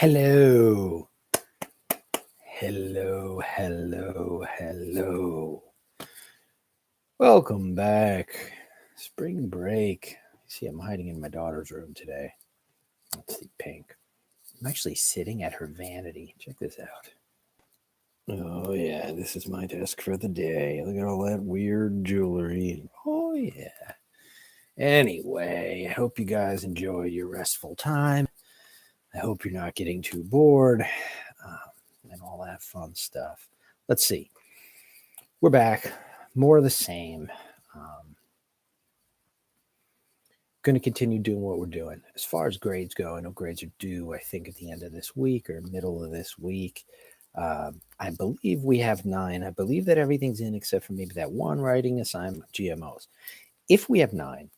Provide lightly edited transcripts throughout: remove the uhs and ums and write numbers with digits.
Hello. Hello, hello, hello. Welcome back. Spring break. See, I'm hiding in my daughter's room today. Let's see, pink. I'm actually sitting at her vanity. Check this out. Oh, yeah, this is my desk for the day. Look at all that weird jewelry. Oh, yeah. Anyway, I hope you guys enjoy your restful time. I hope you're not getting too bored and all that fun stuff. Let's see. We're back. More of the same. Going to continue doing what we're doing. As far as grades go, I know grades are due, I think, at the end of this week or middle of this week. I believe we have 9. I believe that everything's in except for maybe that one writing assignment, GMOs. If we have 9,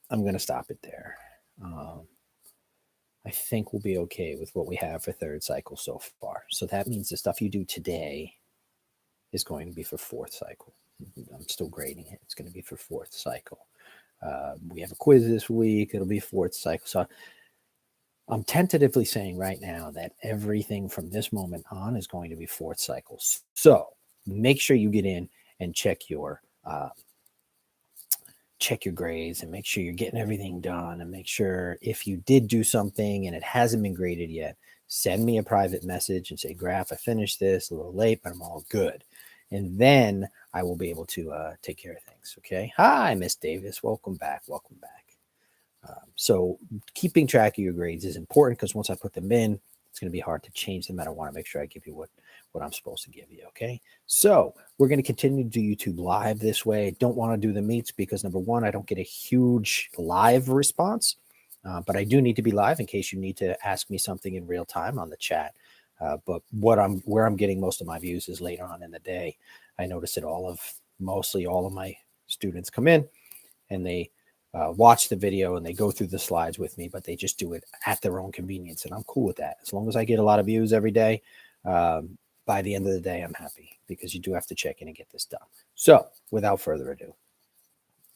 I'm going to stop it there. I think we'll be okay with what we have for third cycle so far. So that means the stuff you do today is going to be for fourth cycle. I'm still grading it. It's going to be for fourth cycle. We have a quiz this week. It'll be fourth cycle. So I'm tentatively saying right now that everything from this moment on is going to be fourth cycle. So make sure you get in and check your grades and make sure you're getting everything done, and make sure if you did do something and it hasn't been graded yet, send me a private message and say, Graf, I finished this a little late, but I'm all good. And then I will be able to take care of things. Okay. Hi, Miss Davis. Welcome back. Welcome back. So keeping track of your grades is important because once I put them in, it's going to be hard to change them. And I want to make sure I give you what I'm supposed to give you. Okay. So we're going to continue to do YouTube live this way. I don't want to do the meets because number one, I don't get a huge live response, but I do need to be live in case you need to ask me something in real time on the chat. But where I'm getting most of my views is later on in the day. I notice that mostly all of my students come in and they watch the video and they go through the slides with me, but they just do it at their own convenience. And I'm cool with that. As long as I get a lot of views every day, by the end of the day, I'm happy because you do have to check in and get this done. So without further ado,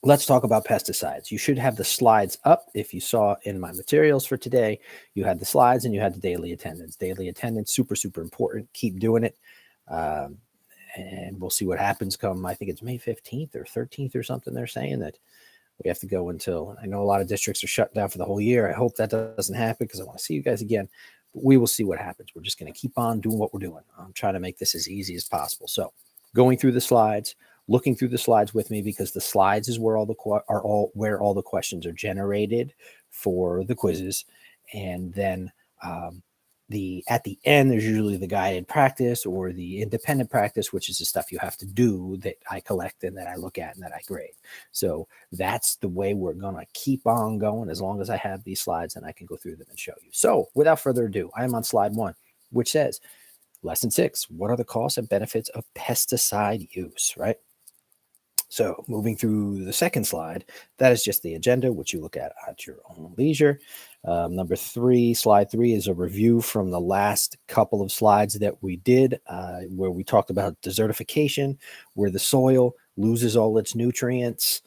let's talk about pesticides. You should have the slides up. If you saw in my materials for today, you had the slides and you had the daily attendance. Daily attendance, super, super important. Keep doing it. And we'll see what happens come, I think it's May 15th or 13th or something. They're saying that we have to go until, I know a lot of districts are shut down for the whole year. I hope that doesn't happen because I want to see you guys again. But we will see what happens. We're just going to keep on doing what we're doing. I'm trying to make this as easy as possible. So going through the slides, looking through the slides with me, because the slides is where all the questions are generated for the quizzes. And then at the end, there's usually the guided practice or the independent practice, which is the stuff you have to do that I collect and that I look at and that I grade. So that's the way we're going to keep on going as long as I have these slides and I can go through them and show you. So without further ado, I am on slide 1, which says lesson 6, what are the costs and benefits of pesticide use, right? So moving through the second slide, that is just the agenda, which you look at your own leisure. Number 3, slide 3 is a review from the last couple of slides that we did, where we talked about desertification, where the soil loses all its nutrients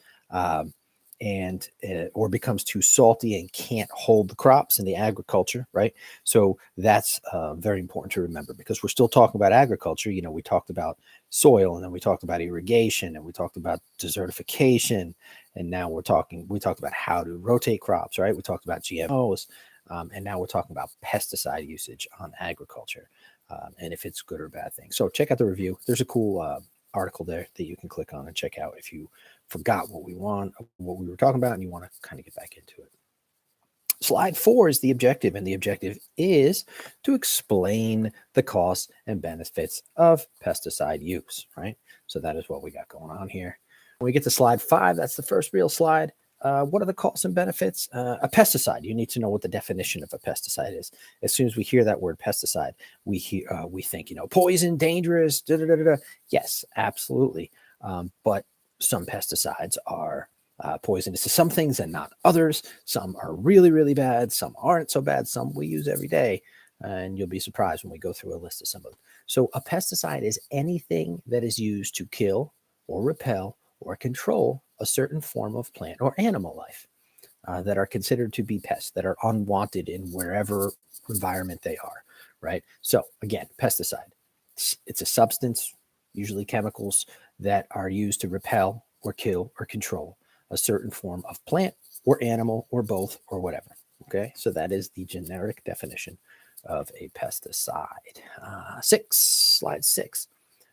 or becomes too salty and can't hold the crops in the agriculture, right? So that's very important to remember because we're still talking about agriculture. You know, we talked about soil, and then we talked about irrigation, and we talked about desertification, and now we talked about how to rotate crops, right? We talked about GMOs, and now we're talking about pesticide usage on agriculture, and if it's good or bad thing. So check out the review. There's a cool article there that you can click on and check out if you forgot what we were talking about and you want to kind of get back into it. Slide 4 is the objective, and the objective is to explain the costs and benefits of pesticide use, right? So that is what we got going on here. When we get to slide 5, that's the first real slide. What are the costs and benefits? A pesticide, you need to know what the definition of a pesticide is. As soon as we hear that word pesticide, we think, poison, dangerous, da, da, da, da. Yes, absolutely. But some pesticides are poisonous to some things and not others. Some are really, really bad. Some aren't so bad. Some we use every day. And you'll be surprised when we go through a list of some of them. So a pesticide is anything that is used to kill or repel or control a certain form of plant or animal life. that are considered to be pests, that are unwanted in wherever environment they are, right? So again, pesticide. It's a substance, usually chemicals, that are used to repel or kill or control a certain form of plant or animal or both or whatever. Okay, so that is the generic definition of a pesticide. Slide 6.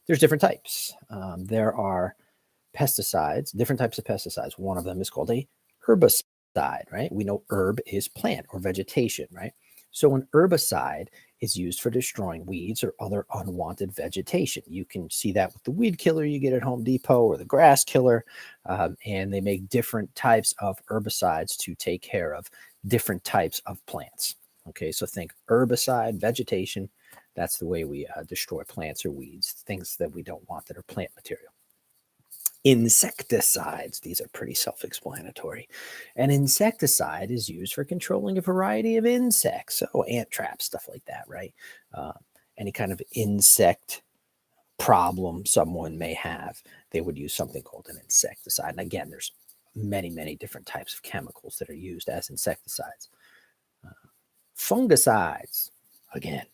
There's different types. There are pesticides, different types of pesticides. One of them is called a herbicide, right? We know herb is plant or vegetation, right? So an herbicide is used for destroying weeds or other unwanted vegetation. You can see that with the weed killer you get at Home Depot or the grass killer, and they make different types of herbicides to take care of different types of plants. Okay, so think herbicide, vegetation. That's the way we destroy plants or weeds, things that we don't want that are plant material. Insecticides. These are pretty self-explanatory. An insecticide is used for controlling a variety of insects, so ant traps, stuff like that, right? Uh, any kind of insect problem someone may have, they would use something called an insecticide. And again, there's many, many different types of chemicals that are used as insecticides. Fungicides, again,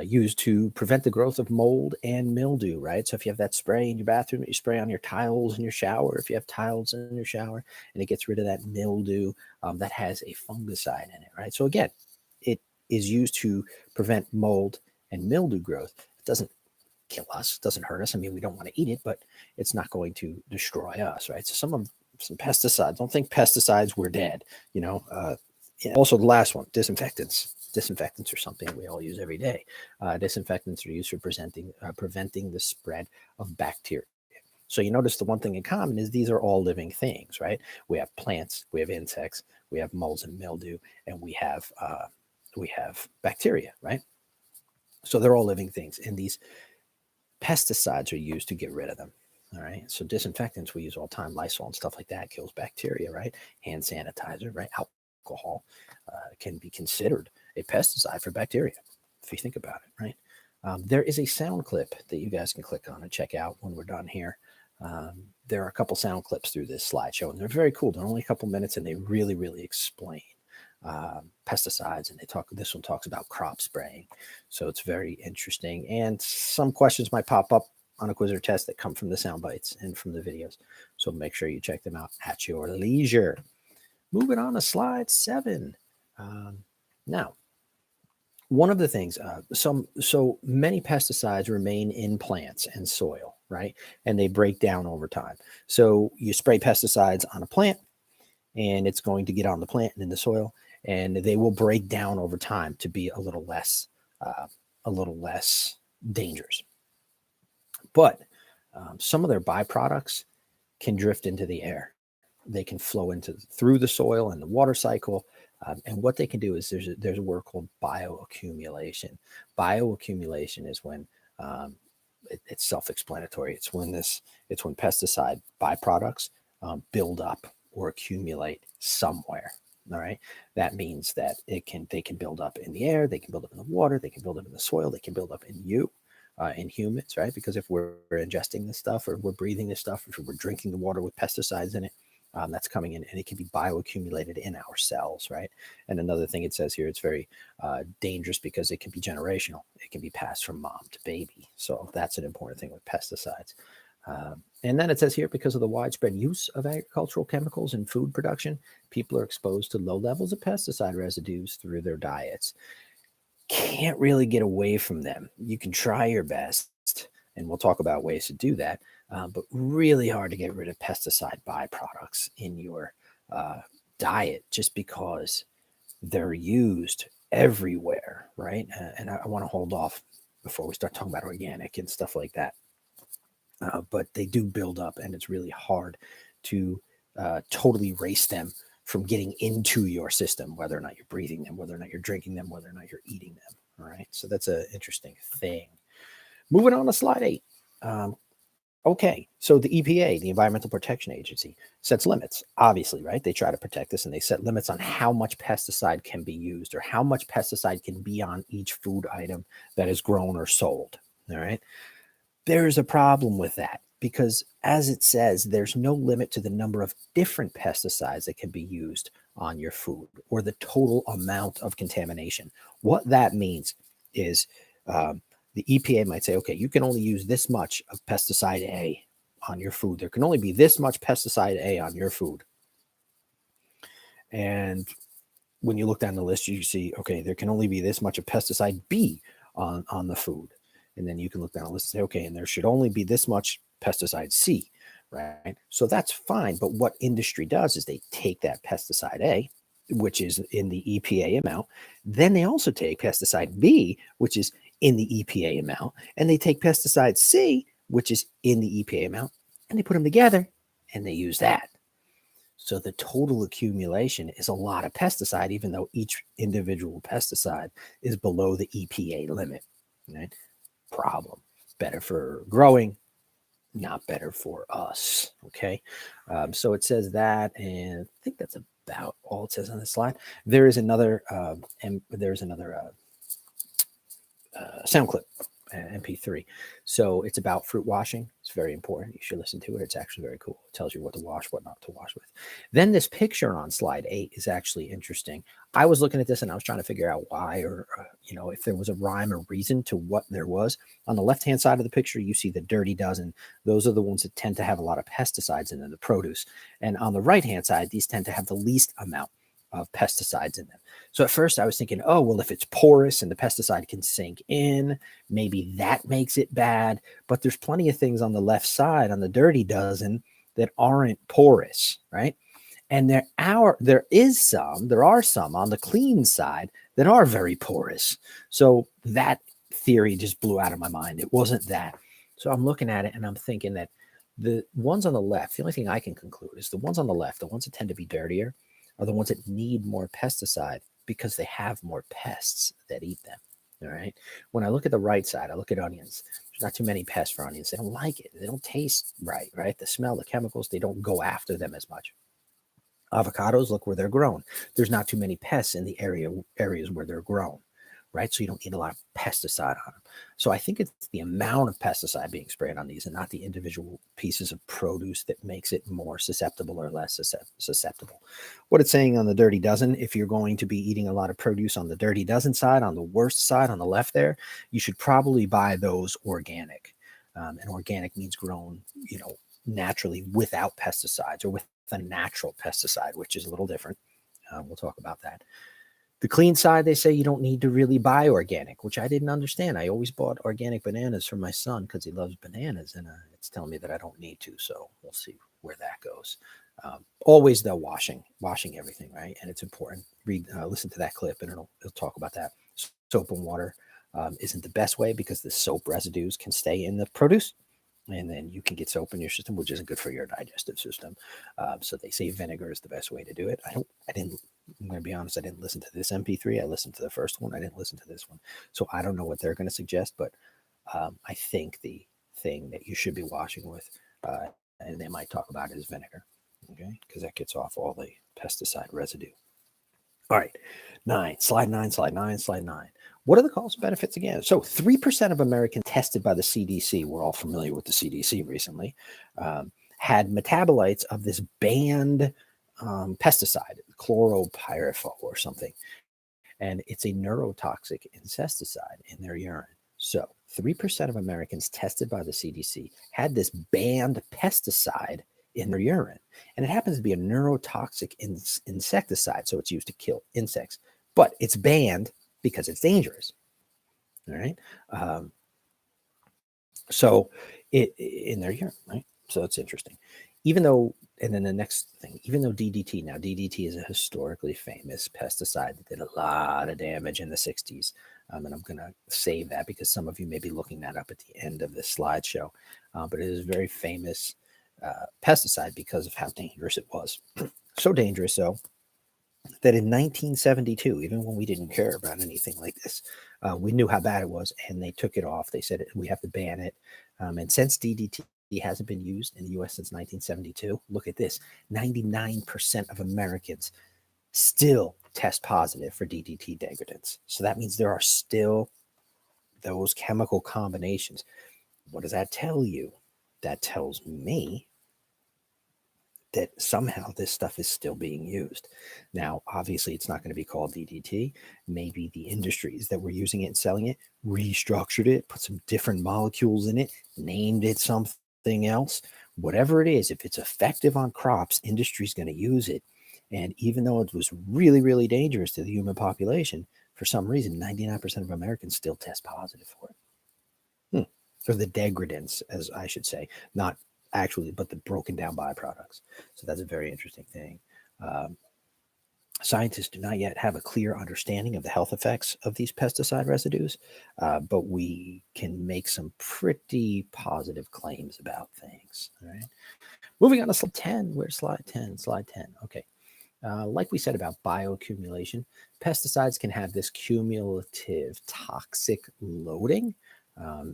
used to prevent the growth of mold and mildew, right? So if you have that spray in your bathroom, you spray on your tiles in your shower, if you have tiles in your shower, and it gets rid of that mildew, that has a fungicide in it, right? So again, it is used to prevent mold and mildew growth. It doesn't kill us, it doesn't hurt us. I mean, we don't want to eat it, but it's not going to destroy us, right? So some pesticides, don't think pesticides were dead, you know. Also, the last one, disinfectants. Disinfectants are something we all use every day. Disinfectants are used for preventing the spread of bacteria. So you notice the one thing in common is these are all living things, right? We have plants, we have insects, we have molds and mildew, and we have bacteria, right? So they're all living things, and these pesticides are used to get rid of them. All right. So disinfectants we use all the time, Lysol and stuff like that kills bacteria, right? Hand sanitizer, right? Alcohol can be considered a pesticide for bacteria, if you think about it, right? There is a sound clip that you guys can click on and check out when we're done here. There are a couple sound clips through this slideshow, and they're very cool. They're only a couple minutes, and they really, really explain pesticides. And this one talks about crop spraying. So it's very interesting. And some questions might pop up on a quiz or test that come from the sound bites and from the videos. So make sure you check them out at your leisure. Moving on to slide 7. Now, one of the things, so many pesticides remain in plants and soil, right? And they break down over time. So you spray pesticides on a plant, and it's going to get on the plant and in the soil, and they will break down over time to be a little less dangerous. But some of their byproducts can drift into the air. They can flow through the soil and the water cycle. And what they can do is there's a word called bioaccumulation. Bioaccumulation is when it's self-explanatory. It's when pesticide byproducts build up or accumulate somewhere. All right. That means that they can build up in the air, they can build up in the water, they can build up in the soil, they can build up in you. In humans, right? Because if we're ingesting this stuff or we're breathing this stuff, or we're drinking the water with pesticides in it, that's coming in, and it can be bioaccumulated in our cells, right? And another thing it says here, it's very dangerous because it can be generational. It can be passed from mom to baby. So that's an important thing with pesticides. And then it says here, because of the widespread use of agricultural chemicals in food production, people are exposed to low levels of pesticide residues through their diets. Can't really get away from them. You can try your best, and we'll talk about ways to do that, but really hard to get rid of pesticide byproducts in your diet just because they're used everywhere, right? And I want to hold off before we start talking about organic and stuff like that. But they do build up, and it's really hard to totally erase them from getting into your system, whether or not you're breathing them, whether or not you're drinking them, whether or not you're eating them. All right. So that's an interesting thing. Moving on to slide 8. Okay. So the EPA, the Environmental Protection Agency, sets limits, obviously, right? They try to protect us, and they set limits on how much pesticide can be used or how much pesticide can be on each food item that is grown or sold. All right. There's a problem with that because, as it says, there's no limit to the number of different pesticides that can be used on your food, or the total amount of contamination. What that means is the EPA might say, okay, you can only use this much of pesticide A on your food. There can only be this much pesticide A on your food. And when you look down the list, you see, okay, there can only be this much of pesticide B on the food. And then you can look down the list and say, okay, and there should only be this much pesticide C, right? So that's fine. But what industry does is they take that pesticide A, which is in the EPA amount. Then they also take pesticide B, which is in the EPA amount. And they take pesticide C, which is in the EPA amount, and they put them together and they use that. So the total accumulation is a lot of pesticide, even though each individual pesticide is below the EPA limit. Right? Problem. Better for growing, not better for us. Okay. So it says that, and I think that's about all it says on this slide. There is another, sound clip, MP3. So it's about fruit washing. It's very important. You should listen to it. It's actually very cool. It tells you what to wash, what not to wash with. Then this picture on slide 8 is actually interesting. I was looking at this and I was trying to figure out why, or if there was a rhyme or reason to what there was. On the left-hand side of the picture, you see the dirty dozen. Those are the ones that tend to have a lot of pesticides in them, the produce. And on the right-hand side, these tend to have the least amount of pesticides in them. So at first I was thinking, oh, well, if it's porous and the pesticide can sink in, maybe that makes it bad. But there's plenty of things on the left side, on the dirty dozen, that aren't porous, right? And there are some on the clean side that are very porous. So that theory just blew out of my mind. It wasn't that. So I'm looking at it and I'm thinking that the ones on the left, the only thing I can conclude is the ones on the left, the ones that tend to be dirtier, are the ones that need more pesticide because they have more pests that eat them. All right. When I look at the right side, I look at onions. There's not too many pests for onions. They don't like it. They don't taste right, right? The smell, the chemicals, they don't go after them as much. Avocados, look where they're grown. There's not too many pests in the areas where they're grown, right? So you don't need a lot of pesticide on them. So I think it's the amount of pesticide being sprayed on these and not the individual pieces of produce that makes it more susceptible or less susceptible. What it's saying on the dirty dozen, if you're going to be eating a lot of produce on the dirty dozen side, on the worst side, on the left there, you should probably buy those organic. And organic means grown, naturally without pesticides or with a natural pesticide, which is a little different. We'll talk about that. The clean side, they say you don't need to really buy organic, which I didn't understand. I always bought organic bananas for my son because he loves bananas, and it's telling me that I don't need to. So we'll see where that goes. Always, though, washing everything, right? And it's important. Listen to that clip, and it'll talk about that. Soap and water isn't the best way because the soap residues can stay in the produce. And then you can get soap in your system, which isn't good for your digestive system. So they say vinegar is the best way to do it. I'm going to be honest, I didn't listen to this MP3. I listened to the first one. I didn't listen to this one. So I don't know what they're going to suggest, but I think the thing that you should be washing with, and they might talk about, is vinegar, okay? Because that gets off all the pesticide residue. All right, slide nine. What are the cost benefits again? So 3% of Americans tested by the CDC, we're all familiar with the CDC recently, had metabolites of this banned pesticide, chloropyrifos or something. And it's a neurotoxic insecticide in their urine. So 3% of Americans tested by the CDC had this banned pesticide in their urine. And it happens to be a neurotoxic insecticide. So it's used to kill insects, but it's banned because it's dangerous. All right. So it in their urine, right? So it's interesting. Even though DDT is a historically famous pesticide that did a lot of damage in the 60s. And I'm going to save that because some of you may be looking that up at the end of this slideshow. But it is a very famous pesticide because of how dangerous it was. So dangerous, that in 1972, even when we didn't care about anything like this, we knew how bad it was, and they took it off. They said we have to ban it. And since DDT hasn't been used in the U.S. since 1972, look at this: 99% of Americans still test positive for DDT degradants. So that means there are still those chemical combinations. What does that tell you? That tells me that somehow this stuff is still being used. Now, obviously, it's not going to be called DDT. Maybe the industries that were using it and selling it restructured it, put some different molecules in it, named it something else. Whatever it is, if it's effective on crops, industry's going to use it. And even though it was really, really dangerous to the human population, for some reason, 99% of Americans still test positive for it. Or the degradants, as I should say, not actually, but the broken down byproducts. So that's a very interesting thing. Um, Scientists do not yet have a clear understanding of the health effects of these pesticide residues, but we can make some pretty positive claims about things. All right. Moving on to slide 10. Where's slide 10? Slide 10. Okay. Like we said about bioaccumulation, pesticides can have this cumulative toxic loading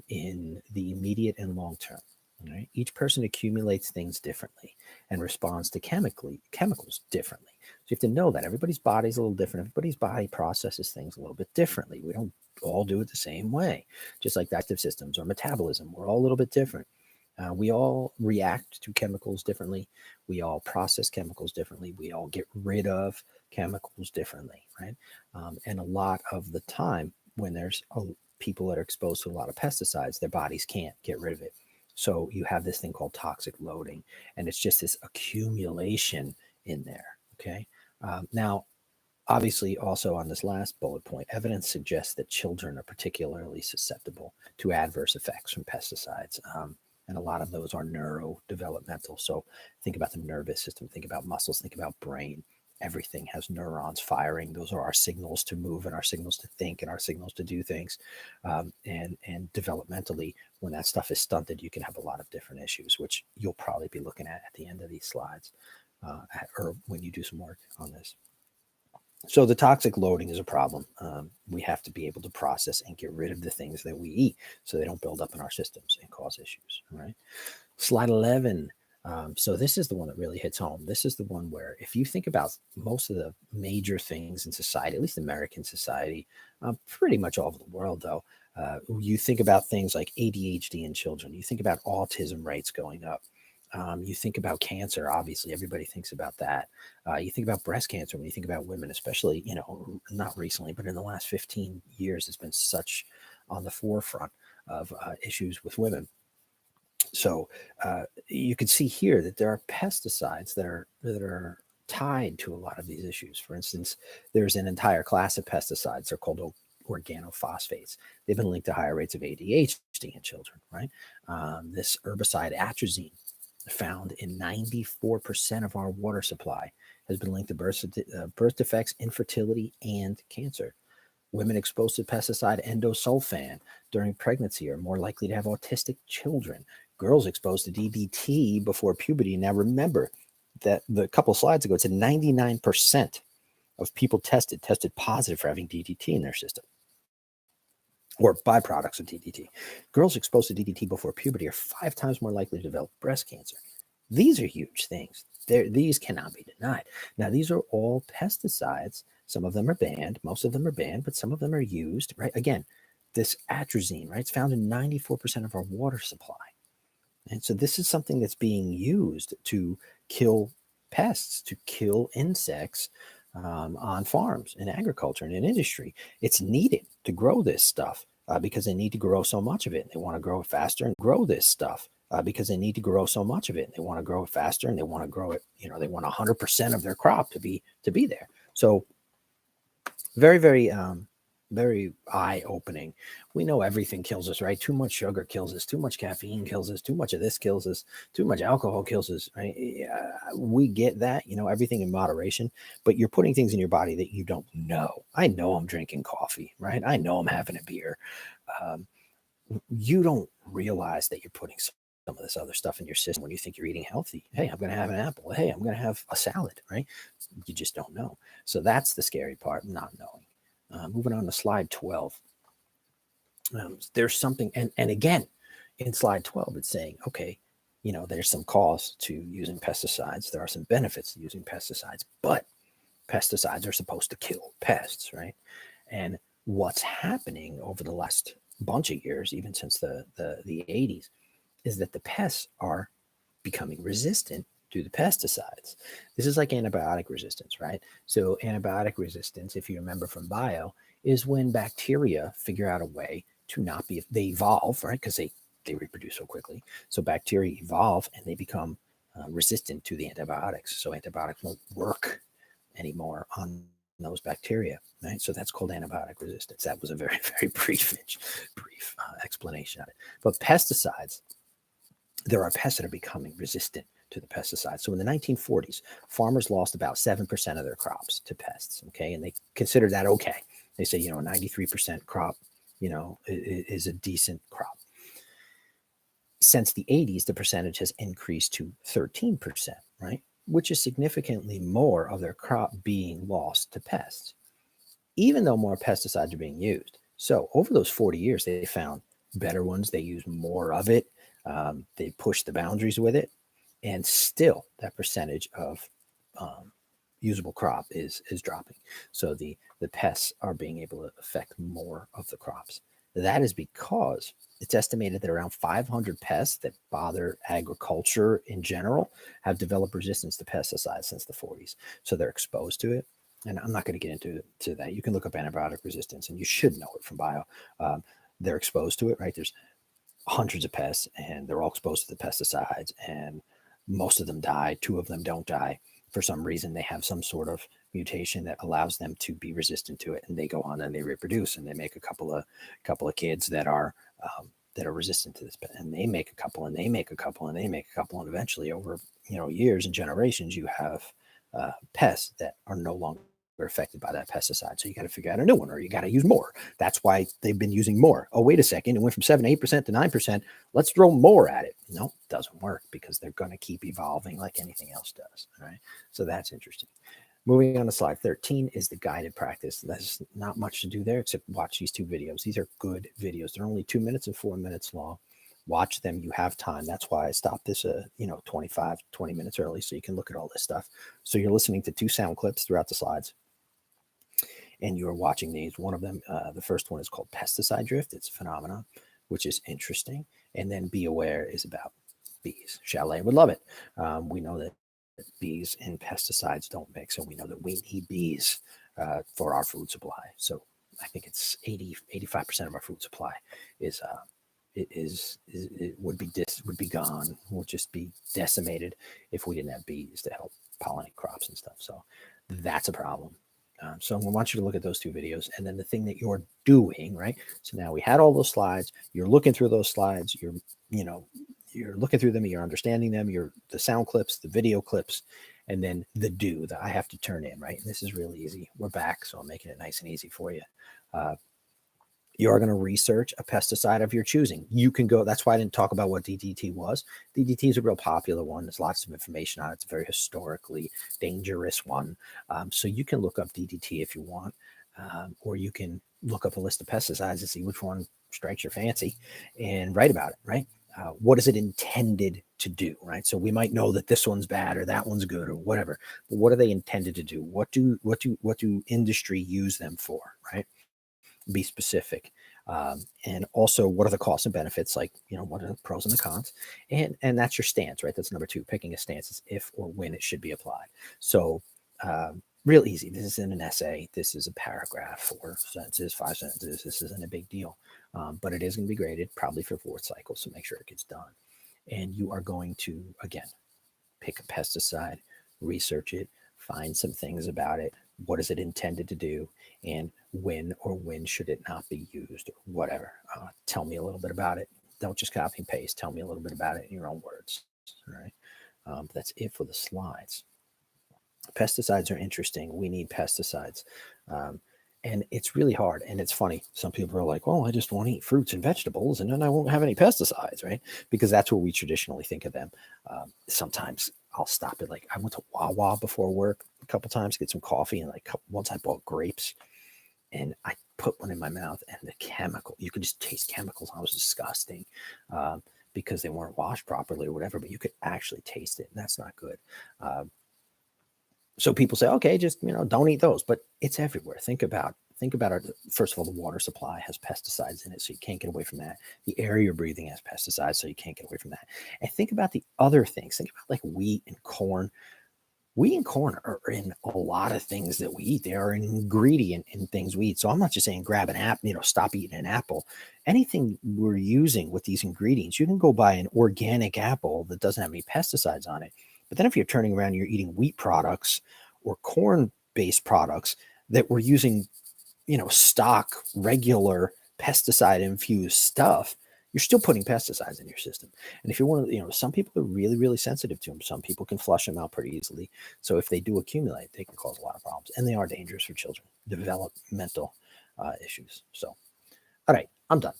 in the immediate and long term. Right? Each person accumulates things differently and responds to chemicals differently. So you have to know that everybody's body is a little different. Everybody's body processes things a little bit differently. We don't all do it the same way, just like digestive systems or metabolism. We're all a little bit different. We all react to chemicals differently. We all process chemicals differently. We all get rid of chemicals differently, right? And a lot of the time, when there's people that are exposed to a lot of pesticides, their bodies can't get rid of it. So you have this thing called toxic loading, and it's just this accumulation in there. Okay. Now, obviously, also on this last bullet point, evidence suggests that children are particularly susceptible to adverse effects from pesticides. And a lot of those are neurodevelopmental. So think about the nervous system, think about muscles, think about brain. Everything has neurons firing. Those are our signals to move and our signals to think and our signals to do things. And developmentally, when that stuff is stunted, you can have a lot of different issues, which you'll probably be looking at the end of these slides or when you do some work on this. So the toxic loading is a problem. We have to be able to process and get rid of the things that we eat so they don't build up in our systems and cause issues. All right. Slide 11. So this is the one that really hits home. This is the one where if you think about most of the major things in society, at least American society, pretty much all over the world though, you think about things like ADHD in children. You think about autism rates going up. You think about cancer, obviously, everybody thinks about that. You think about breast cancer when you think about women, especially, not recently, but in the last 15 years, it's been such on the forefront of issues with women. So you can see here that there are pesticides that are tied to a lot of these issues. For instance, there's an entire class of pesticides. They're called organophosphates. They've been linked to higher rates of ADHD in children, right? This herbicide atrazine, found in 94% of our water supply, has been linked to birth defects, infertility, and cancer. Women exposed to pesticide endosulfan during pregnancy are more likely to have autistic children. Girls exposed to DDT before puberty. Now remember that the couple slides ago, it said 99% of people tested positive for having DDT in their system or byproducts of DDT. Girls exposed to DDT before puberty are 5 times more likely to develop breast cancer. These are huge things. These cannot be denied. Now, these are all pesticides. Some of them are banned. Most of them are banned, but some of them are used, right? Again, this atrazine, right? It's found in 94% of our water supply. And so this is something that's being used to kill pests, to kill insects on farms, in agriculture, and in industry. It's needed to grow this stuff because they need to grow so much of it. And they want to grow it faster and grow this stuff because they need to grow so much of it. And they want to grow it faster and they want to grow it. They want 100% of their crop to be there. So very, very, very eye-opening. We know everything kills us, right? Too much sugar kills us. Too much caffeine kills us. Too much of this kills us. Too much alcohol kills us, right? We get that, everything in moderation, but you're putting things in your body that you don't know. I know I'm drinking coffee, right? I know I'm having a beer. You don't realize that you're putting some of this other stuff in your system when you think you're eating healthy. Hey, I'm going to have an apple. Hey, I'm going to have a salad, right? You just don't know. So that's the scary part, not knowing. Moving on to slide 12. There's something, and again, in slide 12, it's saying, okay, there's some costs to using pesticides. There are some benefits to using pesticides, but pesticides are supposed to kill pests, right? And what's happening over the last bunch of years, even since the 80s, is that the pests are becoming resistant do the pesticides. This is like antibiotic resistance, right? So antibiotic resistance, if you remember from bio, is when bacteria figure out a way to not be, they evolve, right? Because they reproduce so quickly. So bacteria evolve and they become resistant to the antibiotics. So antibiotics won't work anymore on those bacteria, right? So that's called antibiotic resistance. That was a very, very brief explanation of it. But pesticides, there are pests that are becoming resistant to the pesticides. So in the 1940s, farmers lost about 7% of their crops to pests, okay? And they consider that okay. They say, 93% crop, is a decent crop. Since the 80s, the percentage has increased to 13%, right? Which is significantly more of their crop being lost to pests, even though more pesticides are being used. So over those 40 years, they found better ones. They use more of it. They push the boundaries with it. And still that percentage of usable crop is dropping. So the pests are being able to affect more of the crops. That is because it's estimated that around 500 pests that bother agriculture in general have developed resistance to pesticides since the 40s. So they're exposed to it. And I'm not going to get into that. You can look up antibiotic resistance, and you should know it from bio. They're exposed to it, right? There's hundreds of pests, and they're all exposed to the pesticides, and most of them die. 2 of them don't die. For some reason, they have some sort of mutation that allows them to be resistant to it, and they go on and they reproduce, and they make a couple of kids that are resistant to this, and they make a couple, and they make a couple, and they make a couple, and eventually, over years and generations, you have pests that are no longer affected by that pesticide. So you got to figure out a new one, or you got to use more. That's why they've been using more. Oh, wait a second. It went from 7 to 8% to 9%. Let's throw more at it. No, it doesn't work, because they're going to keep evolving like anything else does. All right. So that's interesting. Moving on to slide 13 is the guided practice. There's not much to do there except watch these 2 videos. These are good videos. They're only 2 minutes and 4 minutes long. Watch them. You have time. That's why I stopped this 20 minutes early, so you can look at all this stuff. So you're listening to 2 sound clips throughout the slides, and you're watching these. One of them, the first one, is called pesticide drift. It's a phenomenon, which is interesting. And then Be Aware is about bees. Chalet would love it. We know that bees and pesticides don't mix, and we know that we need bees for our food supply. So I think it's 85% of our food supply would be gone, would just be decimated if we didn't have bees to help pollinate crops and stuff. So that's a problem. So I want you to look at those 2 videos, and then the thing that you're doing, right? So now we had all those slides. You're looking through those slides. You're looking through them. You're understanding them. The sound clips, the video clips, and then that I have to turn in, right? And this is really easy. We're back, so I'm making it nice and easy for you. You are going to research a pesticide of your choosing. You can go, that's why I didn't talk about what DDT was. DDT is a real popular one. There's lots of information on it. It's a very historically dangerous one. So you can look up DDT if you want, or you can look up a list of pesticides and see which one strikes your fancy and write about it, right? What is it intended to do, right? So we might know that this one's bad or that one's good or whatever, but what are they intended to do? What do industry use them for, right? Be specific. And also, what are the costs and benefits? Like, what are the pros and the cons? And that's your stance, right? That's number 2. Picking a stance is if or when it should be applied. So real easy. This isn't an essay. This is a paragraph, 4 sentences, 5 sentences. This isn't a big deal, but it is going to be graded probably for 4th cycle. So make sure it gets done. And you are going to, again, pick a pesticide, research it, find some things about it. What is it intended to do? And when should it not be used, or whatever. Tell me a little bit about it. Don't just copy and paste. Tell me a little bit about it in your own words. All right. That's it for the slides. Pesticides are interesting. We need pesticides. And it's really hard. And it's funny. Some people are like, well, I just want to eat fruits and vegetables, and then I won't have any pesticides, right? Because that's what we traditionally think of them. Sometimes I'll stop at, like, I went to Wawa before work a couple times to get some coffee, and once I bought grapes, and I put one in my mouth, and the chemical, you could just taste chemicals. I was disgusting because they weren't washed properly or whatever, but you could actually taste it, and that's not good. So people say, okay, just, don't eat those, but it's everywhere. Think about Think about it. First of all, the water supply has pesticides in it, so you can't get away from that. The air you're breathing has pesticides, so you can't get away from that. And think about the other things. Think about like wheat and corn. Wheat and corn are in a lot of things that we eat. They are an ingredient in things we eat. So I'm not just saying grab an apple, stop eating an apple. Anything we're using with these ingredients, you can go buy an organic apple that doesn't have any pesticides on it. But then if you're turning around, you're eating wheat products or corn-based products that we're using, stock, regular pesticide-infused stuff, you're still putting pesticides in your system. And if you're one of the, some people are really, really sensitive to them. Some people can flush them out pretty easily. So if they do accumulate, they can cause a lot of problems. And they are dangerous for children, developmental issues. So, all right, I'm done.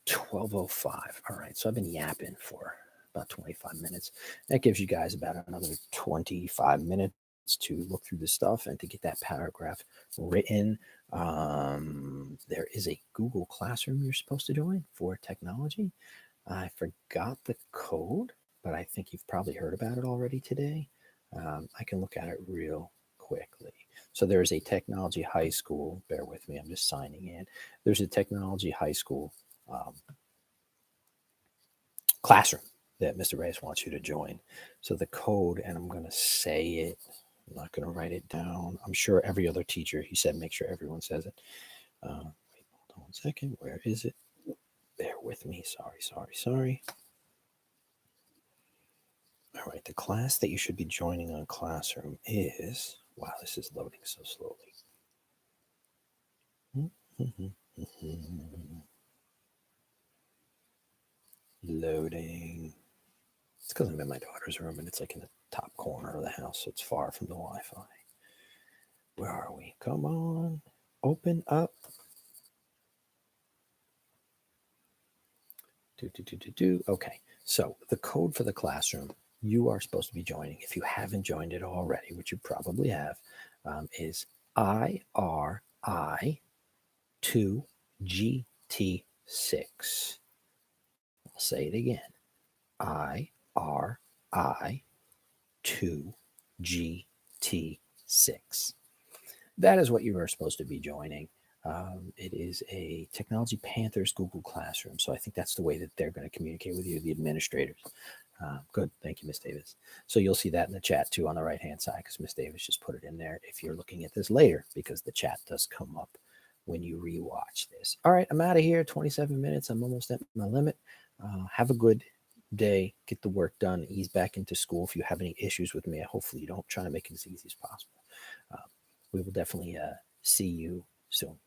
12:05. All right, so I've been yapping for about 25 minutes. That gives you guys about another 25 minutes to look through the stuff and to get that paragraph written. There is a Google Classroom you're supposed to join for technology. I forgot the code, but I think you've probably heard about it already today. I can look at it real quickly. So there's a technology high school. Bear with me. I'm just signing in. There's a technology high school classroom that Mr. Reyes wants you to join. So the code, and I'm going to say it. I'm not going to write it down. I'm sure every other teacher, he said, make sure everyone says it. Wait, hold on 1 second. Where is it? Bear with me. Sorry. All right. The class that you should be joining on Classroom is, wow, this is loading so slowly. Loading. It's because I'm in my daughter's room and it's like in the top corner of the house, so it's far from the Wi-Fi. Where are we? Come on. Open up. Okay, so the code for the classroom you are supposed to be joining, if you haven't joined it already, which you probably have, is IRI2GT6. I'll say it again. IRI2GT6. That is what you are supposed to be joining. It is a Technology Panthers Google Classroom. So I think that's the way that they're going to communicate with you, the administrators. Good. Thank you, Miss Davis. So you'll see that in the chat too on the right-hand side because Miss Davis just put it in there if you're looking at this later because the chat does come up when you rewatch this. All right, I'm out of here. 27 minutes. I'm almost at my limit. Have a good day. Get the work done. Ease back into school. If you have any issues with me, hopefully you don't. Try to make it as easy as possible. We will definitely see you soon.